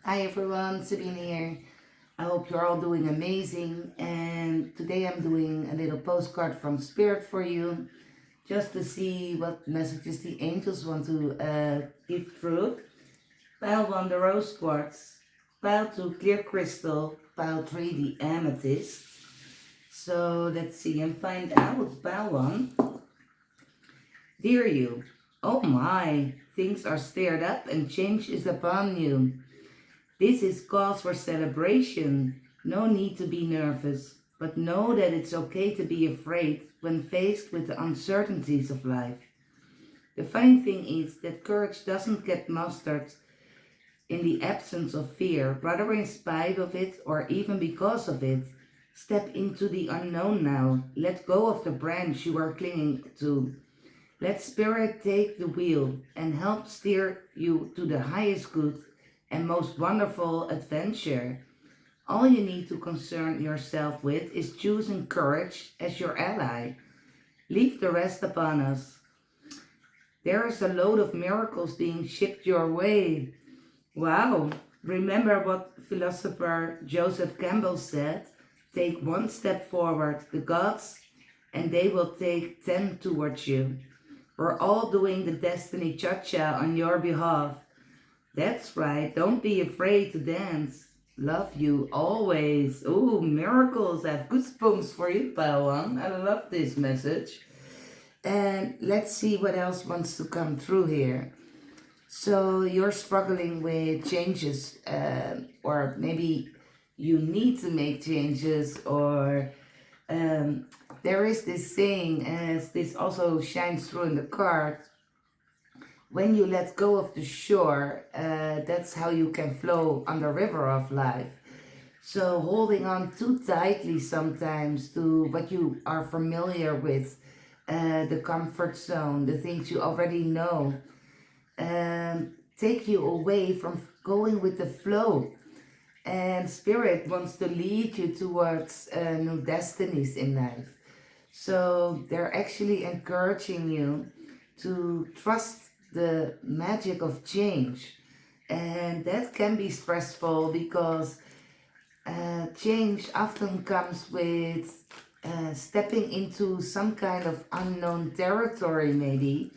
Hi everyone, Sabine here. I hope you're all doing amazing, and today I'm doing a little postcard from Spirit for you just to see what messages the angels want to give through. Pile 1, the rose quartz. Pile 2, clear crystal. Pile 3, the amethyst. So let's see and find out. Pile 1. Dear you, oh my, things are stirred up and change is upon you. This is cause for celebration. No need to be nervous, but know that it's okay to be afraid when faced with the uncertainties of life. The fine thing is that courage doesn't get mastered in the absence of fear, rather in spite of it or even because of it. Step into the unknown now. Let go of the branch you are clinging to. Let Spirit take the wheel and help steer you to the highest good and most wonderful adventure. All you need to concern yourself with is choosing courage as your ally. Leave the rest upon us. There is a load of miracles being shipped your way. Wow! Remember what philosopher Joseph Campbell said? Take one step forward, the gods, and they will take 10 towards you. We're all doing the destiny cha-cha on your behalf. That's right, don't be afraid to dance. Love you always. Ooh, miracles. I have goosebumps for you, Pawan. I love this message. And let's see what else wants to come through here. So you're struggling with changes, or maybe you need to make changes, or there is this saying, as this also shines through in the card, when you let go of the shore, that's how you can flow on the river of life. So holding on too tightly sometimes to what you are familiar with, the comfort zone, the things you already know, take you away from going with the flow. And Spirit wants to lead you towards new destinies in life. So they're actually encouraging you to trust the magic of change. And that can be stressful because change often comes with stepping into some kind of unknown territory, maybe.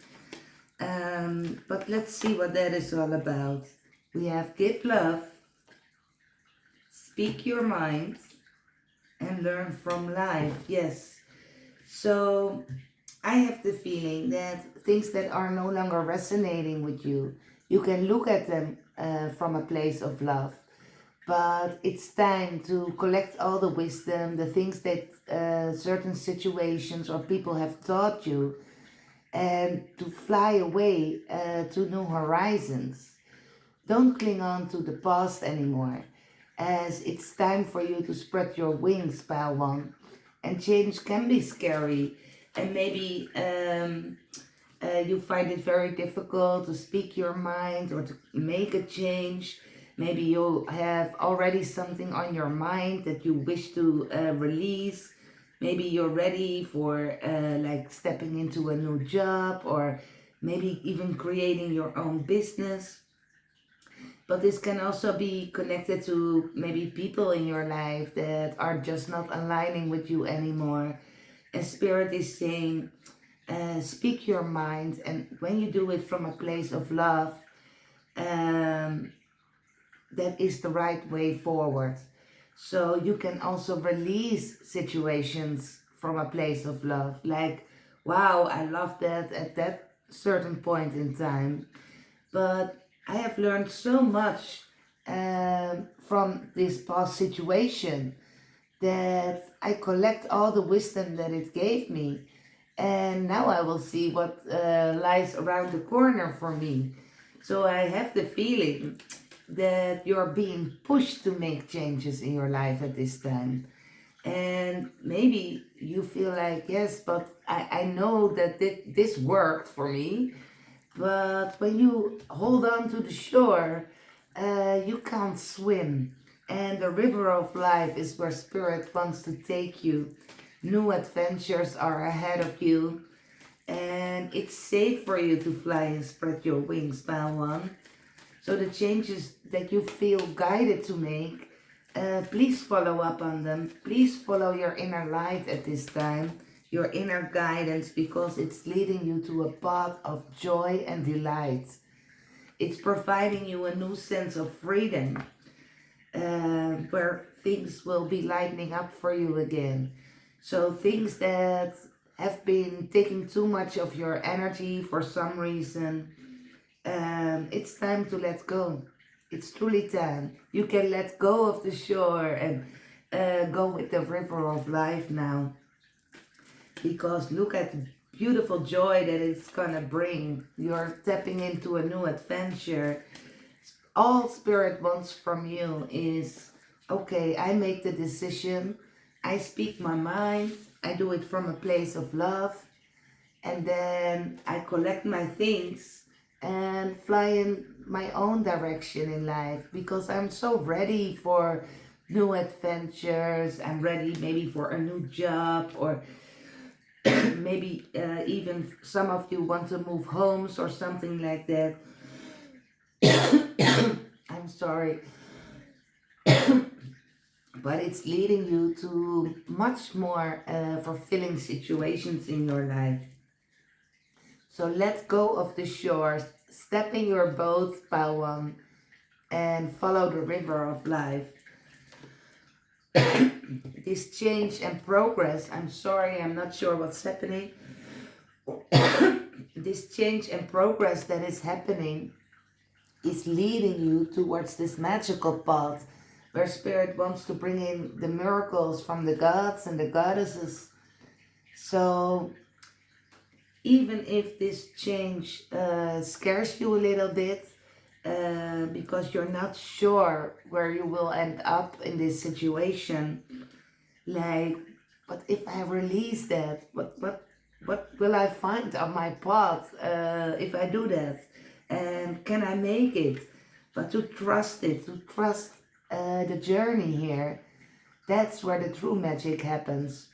But let's see what that is all about. We have give love, speak your mind, and learn from life. Yes. So I have the feeling that things that are no longer resonating with you, you can look at them from a place of love. But it's time to collect all the wisdom, the things that certain situations or people have taught you, and to fly away to new horizons. Don't cling on to the past anymore, as it's time for you to spread your wings, pal one. And change can be scary, and maybe you find it very difficult to speak your mind or to make a change. Maybe you have already something on your mind that you wish to release. Maybe you're ready for like stepping into a new job, or maybe even creating your own business. But this can also be connected to maybe people in your life that are just not aligning with you anymore. And Spirit is saying, speak your mind, and when you do it from a place of love, um, that is the right way forward. So you can also release situations from a place of love. Like, wow, I love that at that certain point in time. But I have learned so much from this past situation that I collect all the wisdom that it gave me. And now I will see what lies around the corner for me. So I have the feeling that you're being pushed to make changes in your life at this time. And maybe you feel like, yes, but I know that this worked for me. But when you hold on to the shore, you can't swim. And the river of life is where Spirit wants to take you. New adventures are ahead of you. And it's safe for you to fly and spread your wings, pal one. So the changes that you feel guided to make, please follow up on them. Please follow your inner light at this time, your inner guidance, because it's leading you to a path of joy and delight. It's providing you a new sense of freedom, where things will be lightening up for you again. So things that have been taking too much of your energy for some reason, it's time to let go. It's truly time. You can let go of the shore and go with the river of life now. Because look at the beautiful joy that it's gonna bring. You're stepping into a new adventure. All Spirit wants from you is, okay, I make the decision. I speak my mind. I do it from a place of love. And then I collect my things and fly in my own direction in life, because I'm so ready for new adventures. I'm ready maybe for a new job, or maybe even some of you want to move homes or something like that. I'm sorry. But it's leading you to much more fulfilling situations in your life. So let go of the shore, step in your boat, Pile 1, and follow the river of life. This change and progress, I'm sorry, I'm not sure what's happening. This change and progress that is happening is leading you towards this magical path where Spirit wants to bring in the miracles from the gods and the goddesses. So even if this change scares you a little bit, because you're not sure where you will end up in this situation, like, but if I release that, what will I find on my path if I do that? And can I make it? But to trust it, to trust the journey here, that's where the true magic happens.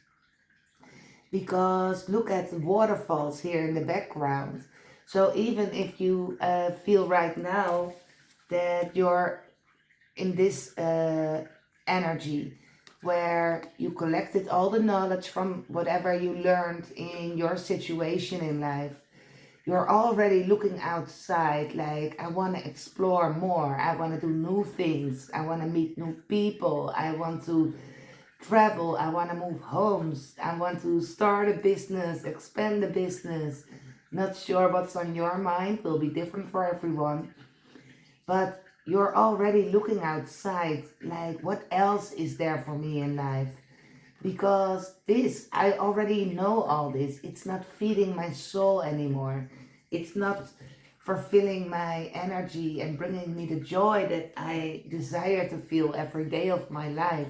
Because look at the waterfalls here in the background. So even if you feel right now that you're in this energy where you collected all the knowledge from whatever you learned in your situation in life, you're already looking outside, like, I want to explore more, I want to do new things, I want to meet new people, I want to travel, I want to move homes, I want to start a business, expand the business. Not sure what's on your mind, will be different for everyone. But you're already looking outside, like, what else is there for me in life? Because this, I already know all this. It's not feeding my soul anymore. It's not fulfilling my energy and bringing me the joy that I desire to feel every day of my life.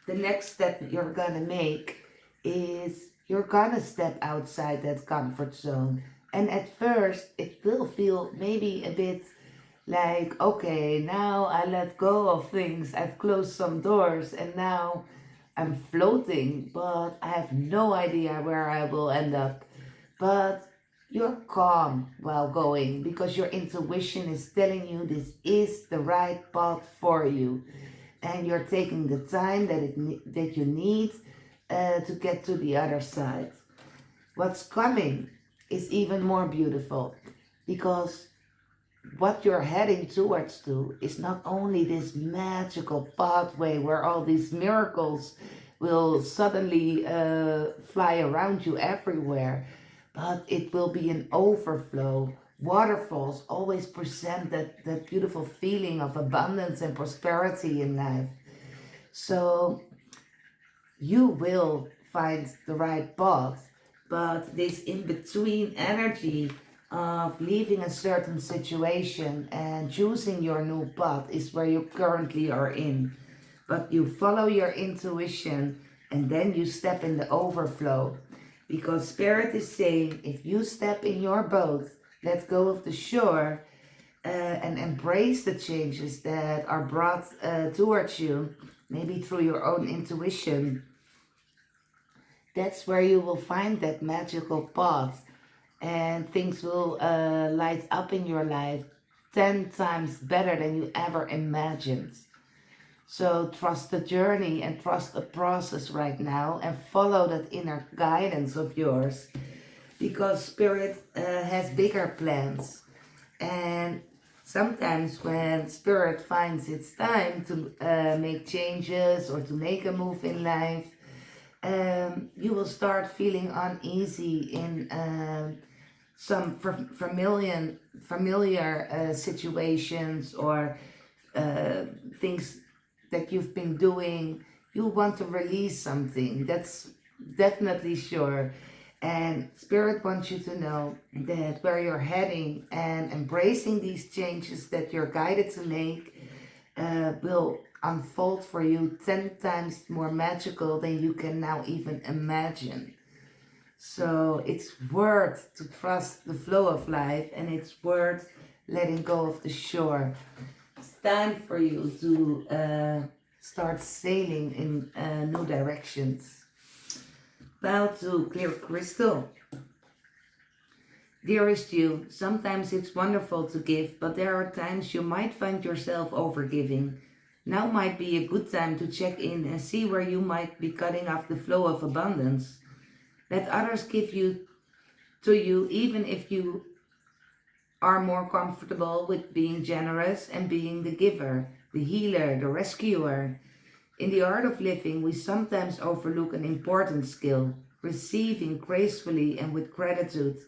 The next step you're gonna make is you're gonna step outside that comfort zone. And at first, it will feel maybe a bit like, okay, now I let go of things, I've closed some doors, and now I'm floating, but I have no idea where I will end up. But you're calm while going, because your intuition is telling you this is the right path for you. And you're taking the time that you need to get to the other side. What's coming is even more beautiful, because what you're heading towards to is not only this magical pathway where all these miracles will suddenly fly around you everywhere, but it will be an overflow. Waterfalls always present that beautiful feeling of abundance and prosperity in life. So you will find the right path, but this in-between energy of leaving a certain situation and choosing your new path is where you currently are in. But you follow your intuition and then you step in the overflow. Because Spirit is saying, if you step in your boat, let go of the shore, and embrace the changes that are brought towards you, maybe through your own intuition, that's where you will find that magical path, and things will light up in your life. 10 times better than you ever imagined. So trust the journey and trust the process right now and follow that inner guidance of yours, because Spirit has bigger plans. And sometimes when Spirit finds it's time to make changes or to make a move in life, you will start feeling uneasy in some familiar situations or things that you've been doing. You want to release something, that's definitely sure. And Spirit wants you to know that where you're heading and embracing these changes that you're guided to make will unfold for you 10 times more magical than you can now even imagine. So it's worth to trust the flow of life, and it's worth letting go of the shore. It's time for you to start sailing in new directions. Bow to clear crystal. Dearest you, sometimes it's wonderful to give, but there are times you might find yourself overgiving. Now might be a good time to check in and see where you might be cutting off the flow of abundance. Let others give you to you, even if you are more comfortable with being generous and being the giver, the healer, the rescuer. In the art of living, we sometimes overlook an important skill: receiving gracefully and with gratitude,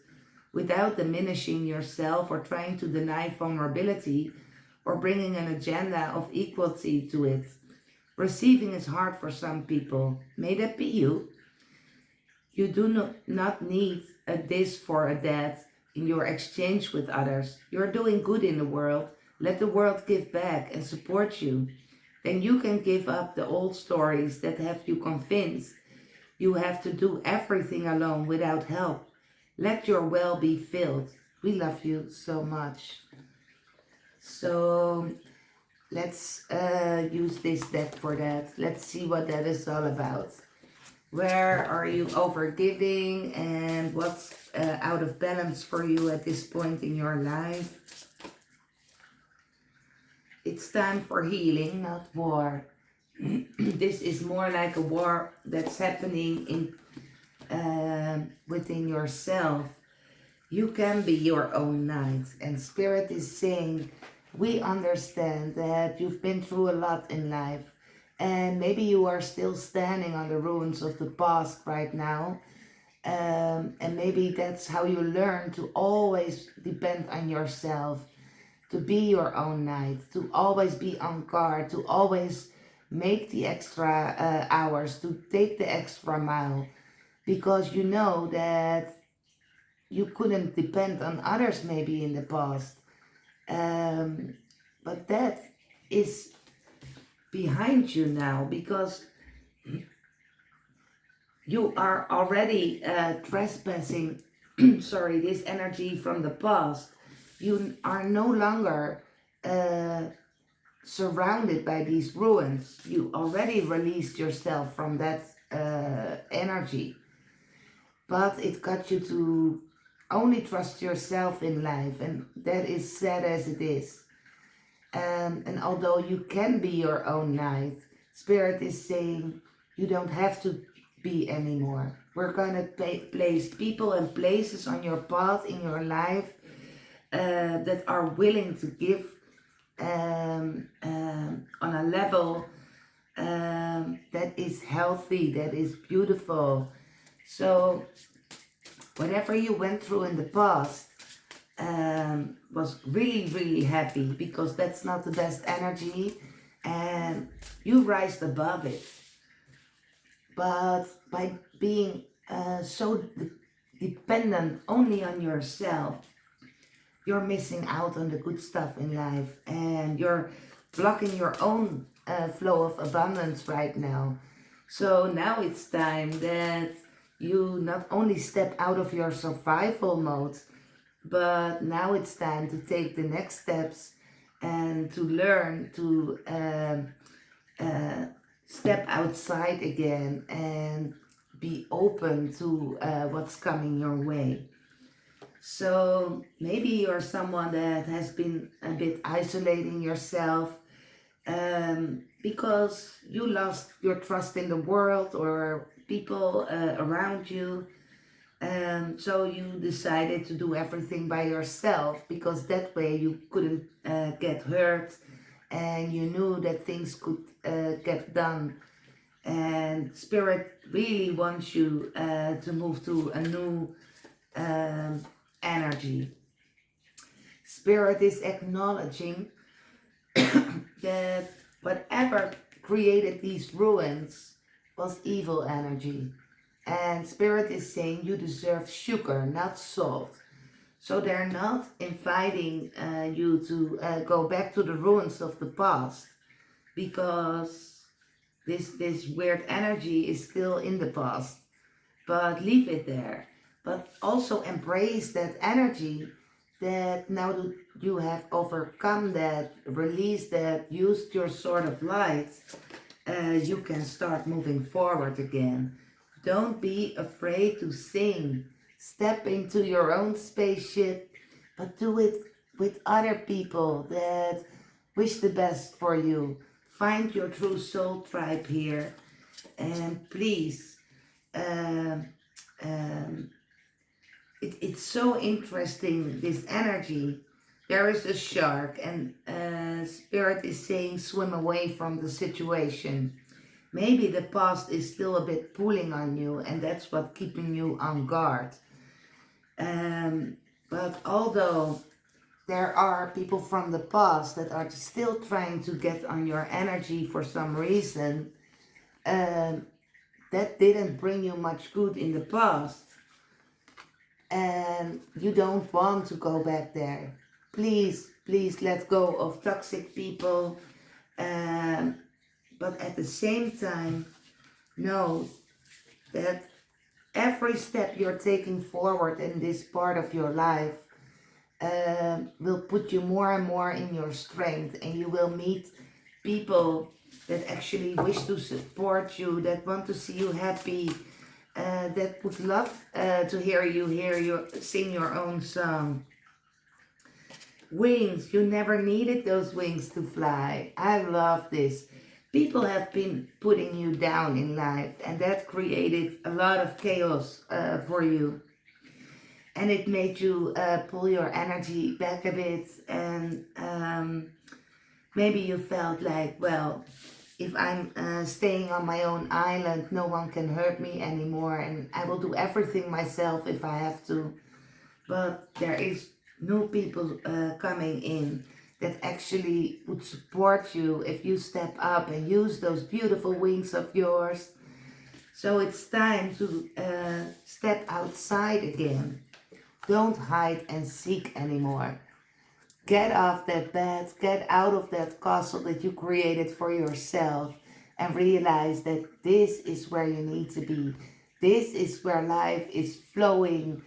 without diminishing yourself or trying to deny vulnerability or bringing an agenda of equality to it. Receiving is hard for some people. May that be you. You do not need a this for a that in your exchange with others. You're doing good in the world. Let the world give back and support you. Then you can give up the old stories that have you convinced you have to do everything alone without help. Let your well be filled. We love you so much. So let's use this deck for that. Let's see what that is all about. Where are you overgiving and what's out of balance for you at this point in your life? It's time for healing, not war. This is more like a war that's happening in within yourself. You can be your own knight, and Spirit is saying, we understand that you've been through a lot in life, and maybe you are still standing on the ruins of the past right now, and maybe that's how you learn to always depend on yourself, to be your own knight, to always be on guard, to always make the extra hours, to take the extra mile, because you know that you couldn't depend on others maybe in the past. But that is behind you now, because you are already trespassing sorry, this energy from the past. You are no longer surrounded by these ruins. You already released yourself from that energy, but it got you to only trust yourself in life, and that is sad as it is. And although you can be your own knight, Spirit is saying you don't have to be anymore. We're going to place people and places on your path in your life that are willing to give on a level that is healthy, that is beautiful. So whatever you went through in the past was really, really heavy, because that's not the best energy, and you rise above it. But by being so dependent only on yourself, you're missing out on the good stuff in life, and you're blocking your own flow of abundance right now. So now it's time that you not only step out of your survival mode, but now it's time to take the next steps and to learn to step outside again and be open to what's coming your way. So maybe you're someone that has been a bit isolating yourself because you lost your trust in the world or people around you. So you decided to do everything by yourself because that way you couldn't get hurt and you knew that things could get done. And Spirit really wants you to move to a new um, energy. Spirit is acknowledging that whatever created these ruins was evil energy. And Spirit is saying you deserve sugar, not salt. So they're not inviting you to go back to the ruins of the past because this weird energy is still in the past. But leave it there. But also embrace that energy that now that you have overcome that, released that, used your sword of light, you can start moving forward again. Don't be afraid to sing. Step into your own spaceship, but do it with other people that wish the best for you. Find your true soul tribe here, and please, um, um, it's so interesting, this energy. There is a shark, and Spirit is saying swim away from the situation. Maybe the past is still a bit pulling on you, and that's what keeping you on guard. But although there are people from the past that are still trying to get on your energy for some reason, um, that didn't bring you much good in the past, and you don't want to go back there. Please, please let go of toxic people, um, but at the same time, know that every step you're taking forward in this part of your life will put you more and more in your strength, and you will meet people that actually wish to support you, that want to see you happy, that would love to hear you sing your own song. Wings, you never needed those wings to fly. I love this. People have been putting you down in life, and that created a lot of chaos for you. And it made you pull your energy back a bit, and maybe you felt like, well, if I'm staying on my own island, no one can hurt me anymore, and I will do everything myself if I have to. But there is new people coming in that actually would support you if you step up and use those beautiful wings of yours. So it's time to step outside again. Don't hide and seek anymore. Get off that bed, get out of that castle that you created for yourself, and realize that this is where you need to be. This is where life is flowing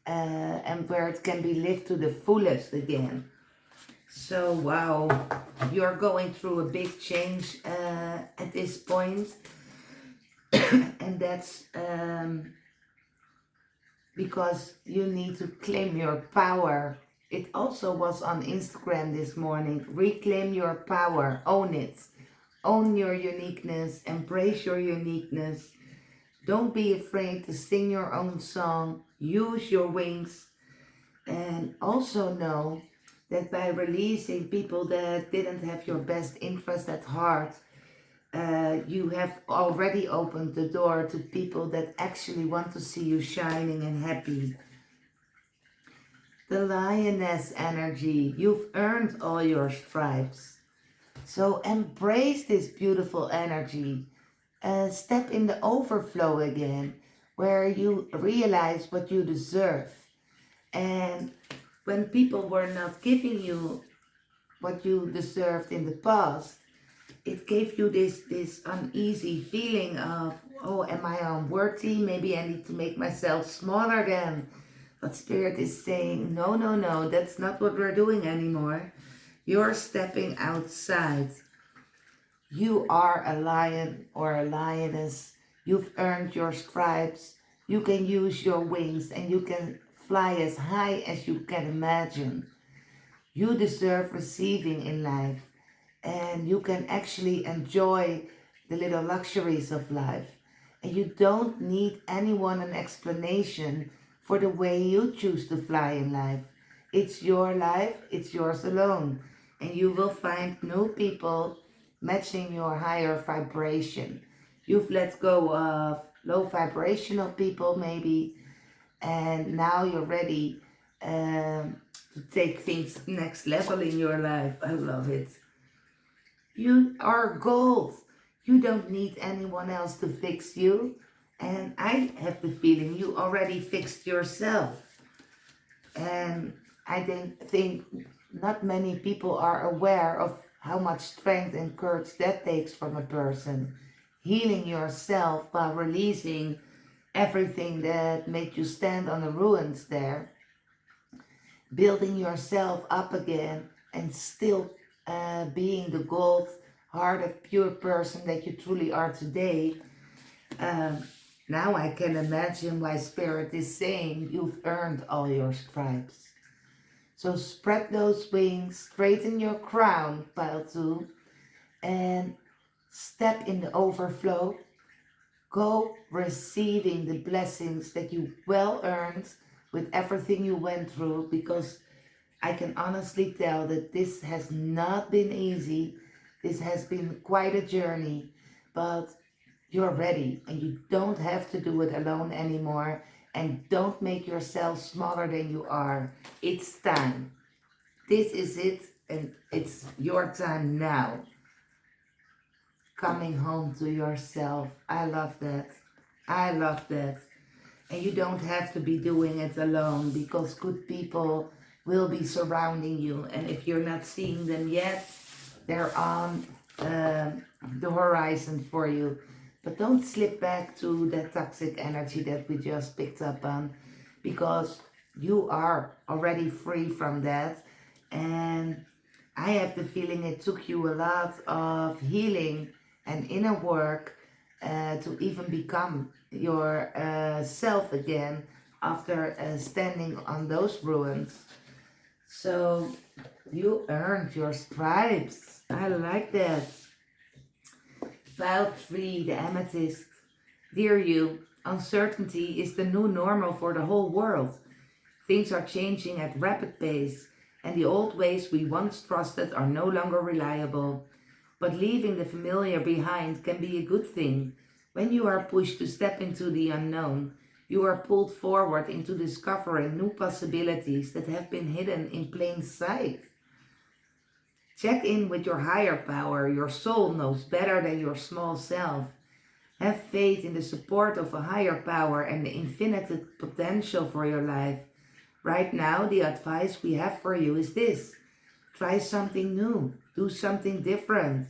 and where it can be lived to the fullest again. So, wow, you're going through a big change at this point, and that's because you need to claim your power. It also was on Instagram this morning. Reclaim your power, own it. Own your uniqueness, embrace your uniqueness. Don't be afraid to sing your own song, use your wings, and also know that by releasing people that didn't have your best interest at heart, you have already opened the door to people that actually want to see you shining and happy. The lioness energy, you've earned all your stripes. So embrace this beautiful energy. Step in the overflow again, where you realize what you deserve. And when people were not giving you what you deserved in the past, it gave you this uneasy feeling of, oh, am I unworthy? Maybe I need to make myself smaller then. But Spirit is saying, no, no, no, that's not what we're doing anymore. You're stepping outside. You are a lion or a lioness. You've earned your stripes. You can use your wings and you can fly as high as you can imagine. You deserve receiving in life, and you can actually enjoy the little luxuries of life. And you don't need anyone an explanation for the way you choose to fly in life. It's your life, it's yours alone. And you will find new people matching your higher vibration. You've let go of low vibrational people, maybe, and now you're ready to take things next level in your life. I love it. You are gold. You don't need anyone else to fix you. And I have the feeling you already fixed yourself. And I think not many people are aware of how much strength and courage that takes from a person. Healing yourself while releasing everything that made you stand on the ruins there. Building yourself up again and still being the gold-hearted, pure person that you truly are today. Um, Now I can imagine why Spirit is saying you've earned all your stripes. So spread those wings, straighten your crown, Pile 2, and step in the overflow. Go receiving the blessings that you well earned with everything you went through, because I can honestly tell that this has not been easy. This has been quite a journey, but you're ready and you don't have to do it alone anymore. And don't make yourself smaller than you are. It's time. This is it, and it's your time now. Coming home to yourself. I love that. I love that. And you don't have to be doing it alone, because good people will be surrounding you. And if you're not seeing them yet, they're on the horizon for you. But don't slip back to that toxic energy that we just picked up on, because you are already free from that. And I have the feeling it took you a lot of healing and inner work to even become your self again after standing on those ruins. So you earned your stripes. I like that. Pile 3, the amethyst. Dear you, uncertainty is the new normal for the whole world. Things are changing at rapid pace, and the old ways we once trusted are no longer reliable. But leaving the familiar behind can be a good thing. When you are pushed to step into the unknown, you are pulled forward into discovering new possibilities that have been hidden in plain sight. Check in with your higher power. Your soul knows better than your small self. Have faith in the support of a higher power and the infinite potential for your life. Right now, the advice we have for you is this. Try something new. Do something different.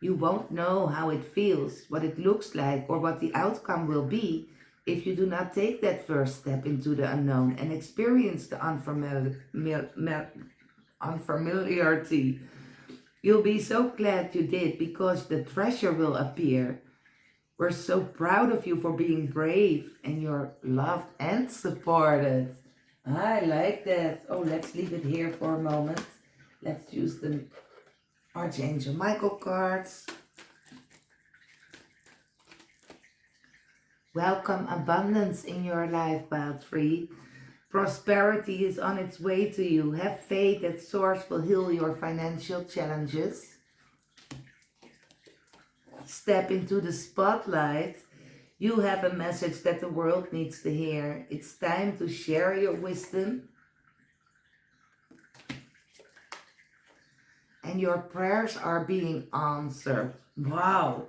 You won't know how it feels, what it looks like, or what the outcome will be if you do not take that first step into the unknown and experience the unfamiliarity. You'll be so glad you did, because the treasure will appear. We're so proud of you for being brave, and you're loved and supported. I like that. Oh, let's leave it here for a moment. Let's use the Archangel Michael cards. Welcome abundance in your life, Pile 3. Prosperity is on its way to you. Have faith that Source will heal your financial challenges. Step into the spotlight. You have a message that the world needs to hear. It's time to share your wisdom. And your prayers are being answered. Wow!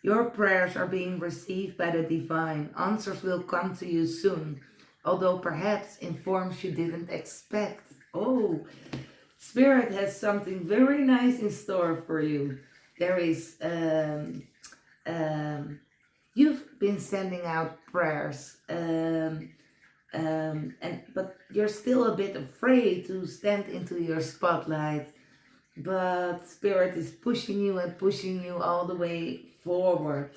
Your prayers are being received by the divine. Answers will come to you soon, although perhaps in forms you didn't expect. Oh, Spirit has something very nice in store for you. There is, you've been sending out prayers, but you're still a bit afraid to stand into your spotlight. But Spirit is pushing you and pushing you all the way forward.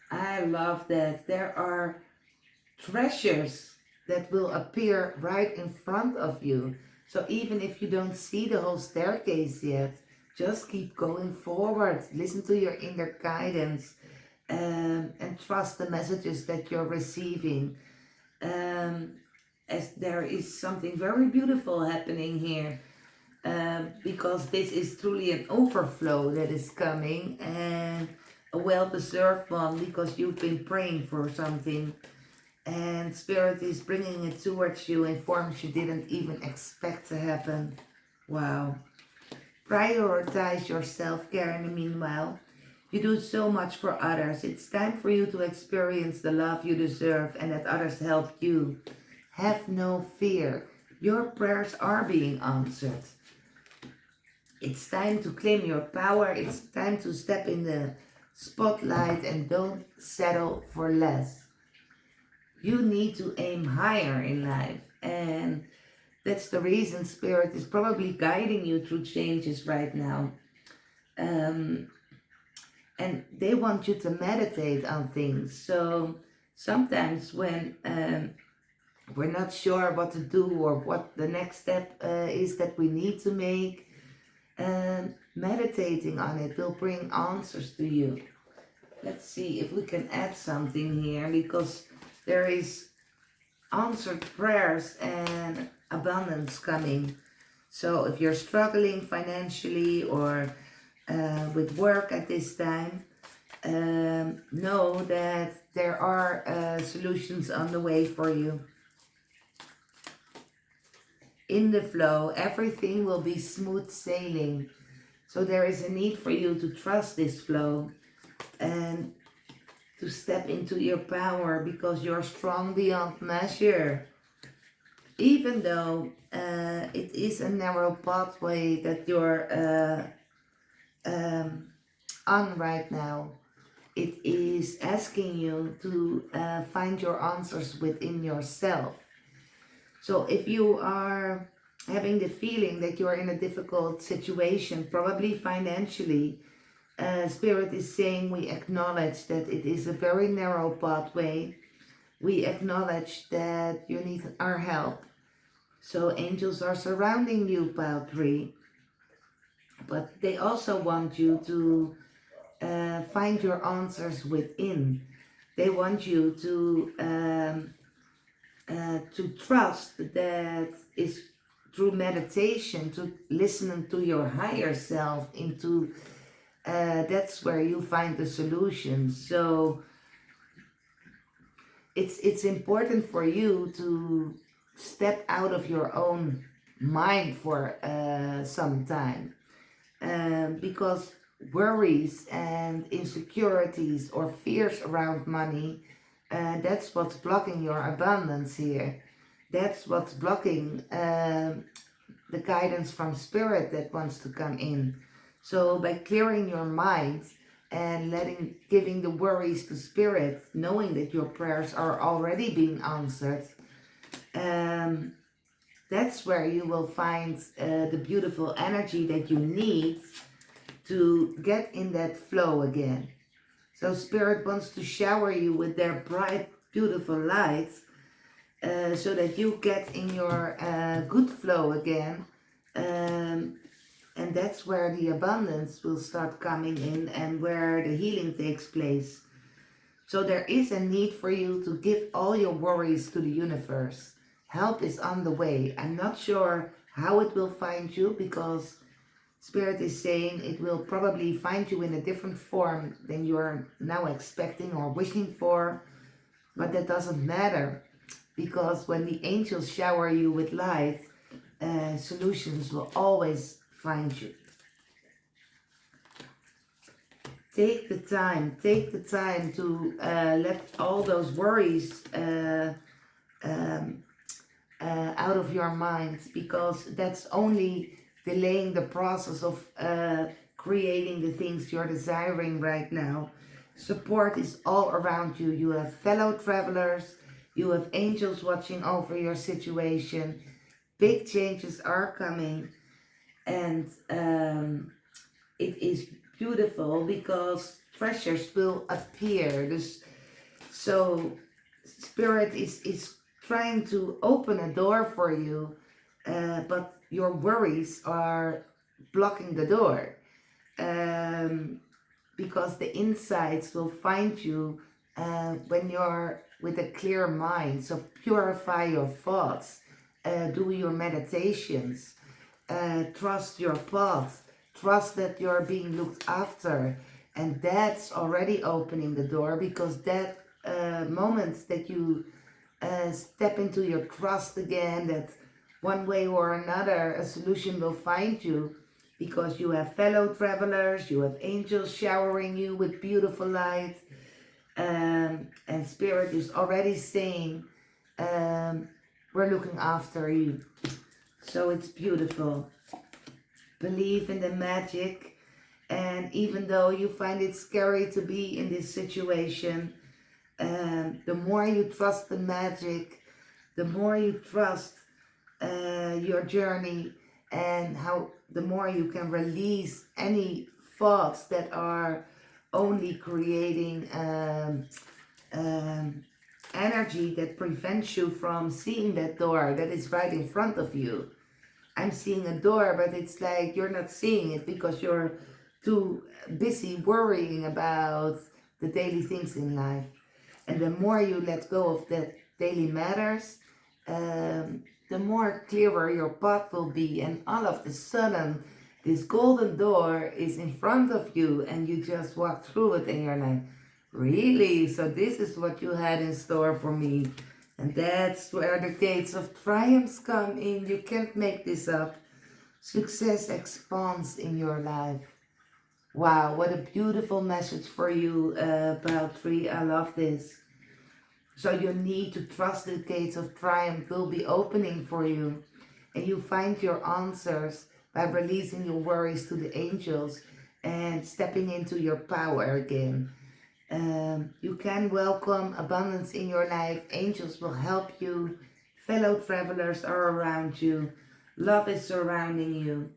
I love that. There are treasures that will appear right in front of you. So even if you don't see the whole staircase yet, just keep going forward. Listen to your inner guidance, and trust the messages that you're receiving. Um, as there is something very beautiful happening here, because this is truly an overflow that is coming, and a well-deserved one, because you've been praying for something and Spirit is bringing it towards you in forms you didn't even expect to happen. Wow. Prioritize your self-care in the meanwhile. You do so much for others. It's time for you to experience the love you deserve and that others help you. Have no fear. Your prayers are being answered. It's time to claim your power. It's time to step in the spotlight and don't settle for less. You need to aim higher in life, and that's the reason Spirit is probably guiding you through changes right now. Um, and they want you to meditate on things. So sometimes when we're not sure what to do or what the next step is that we need to make, meditating on it will bring answers to you. Let's see if we can add something here, because there is answered prayers and abundance coming. So if you're struggling financially or with work at this time, know that there are solutions on the way for you. In the flow, everything will be smooth sailing. So there is a need for you to trust this flow and to step into your power, because you're strong beyond measure. Even though it is a narrow pathway that you're on right now, it is asking you to find your answers within yourself. So if you are having the feeling that you're in a difficult situation, probably financially, Spirit is saying we acknowledge that it is a very narrow pathway. We acknowledge that you need our help. So angels are surrounding you, Pile 3. But they also want you to find your answers within. They want you to trust that is through meditation, to listening to your higher self, into that's where you find the solution. So it's important for you to step out of your own mind for some time, because worries and insecurities or fears around money, that's what's blocking your abundance here. That's what's blocking the guidance from Spirit that wants to come in. So by clearing your mind and giving the worries to Spirit, knowing that your prayers are already being answered, that's where you will find the beautiful energy that you need to get in that flow again. So Spirit wants to shower you with their bright, beautiful light, so that you get in your good flow again. And that's where the abundance will start coming in and where the healing takes place. So there is a need for you to give all your worries to the universe. Help is on the way. I'm not sure how it will find you, because Spirit is saying it will probably find you in a different form than you are now expecting or wishing for. But that doesn't matter, because when the angels shower you with light, solutions will always find you. Take the time to let all those worries out of your mind, because that's only delaying the process of creating the things you're desiring right now. Support is all around you. You have fellow travelers, you have angels watching over your situation. Big changes are coming, and it is beautiful because treasures will appear. So Spirit is trying to open a door for you, but your worries are blocking the door. Because the insights will find you when you're with a clear mind. So purify your thoughts, do your meditations, trust your path, trust that you're being looked after, and that's already opening the door, because that moment that you step into your trust again, that one way or another a solution will find you, because you have fellow travelers, you have angels showering you with beautiful light, and Spirit is already saying, we're looking after you. So it's beautiful. Believe in the magic, and even though you find it scary to be in this situation, the more you trust the magic, the more you trust your journey, and how the more you can release any thoughts that are only creating energy that prevents you from seeing that door that is right in front of you. I'm seeing a door, but it's like you're not seeing it because you're too busy worrying about the daily things in life. And the more you let go of that daily matters, the more clearer your path will be. And all of a sudden, this golden door is in front of you, and you just walk through it, and you're like, really? So this is what you had in store for me. And that's where the gates of triumphs come in. You can't make this up. Success expands in your life. Wow, what a beautiful message for you, Pile 3. I love this. So you need to trust the gates of triumph will be opening for you. And you find your answers by releasing your worries to the angels and stepping into your power again. You can welcome abundance in your life. Angels will help you. Fellow travelers are around you. Love is surrounding you.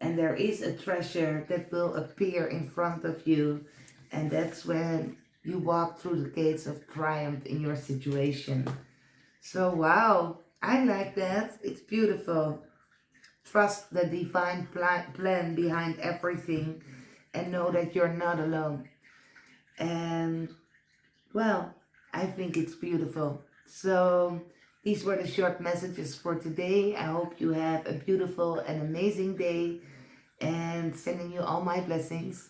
And there is a treasure that will appear in front of you. And that's when you walk through the gates of triumph in your situation. So wow, I like that. It's beautiful. Trust the divine plan behind everything, and know that you're not alone. And well, I think it's beautiful. So these were the short messages for today. I hope you have a beautiful and amazing day, and sending you all my blessings.